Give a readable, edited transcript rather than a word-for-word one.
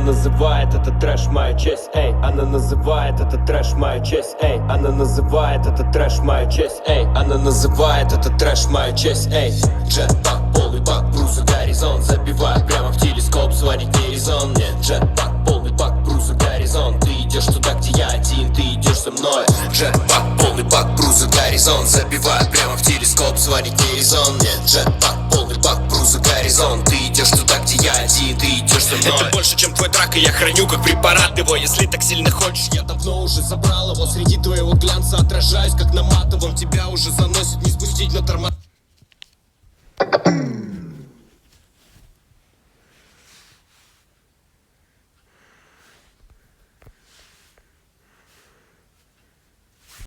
называет это трэш моя честь, эй. Она называет это трэш моя честь, эй. Она называет это трэш моя честь, эй. Она называет это трэш моя честь, эй. Джетпак, полный бак, бруза, горизонт. Забиваю прямо в телескоп, звонит не резон. Нет, джетпак, полный бак, бруза, горизонт. Ты идешь туда, где я один, ты идешь со мной. Джетпак, полный бак, бруза, горизонт. Забиваю прямо в телескоп, звонит не резон. Нет, джетпак, полный бак, бруза, горизонт. Ты идешь туда, где я один, ты идешь со мной. Это больше, чем твой драк, и я храню как препарат его. Если так сильно хочешь, Я давно уже забрал его. Среди твоего глянца отражаюсь, как на матовом. Тебя уже заносит, не спустить на тормоза.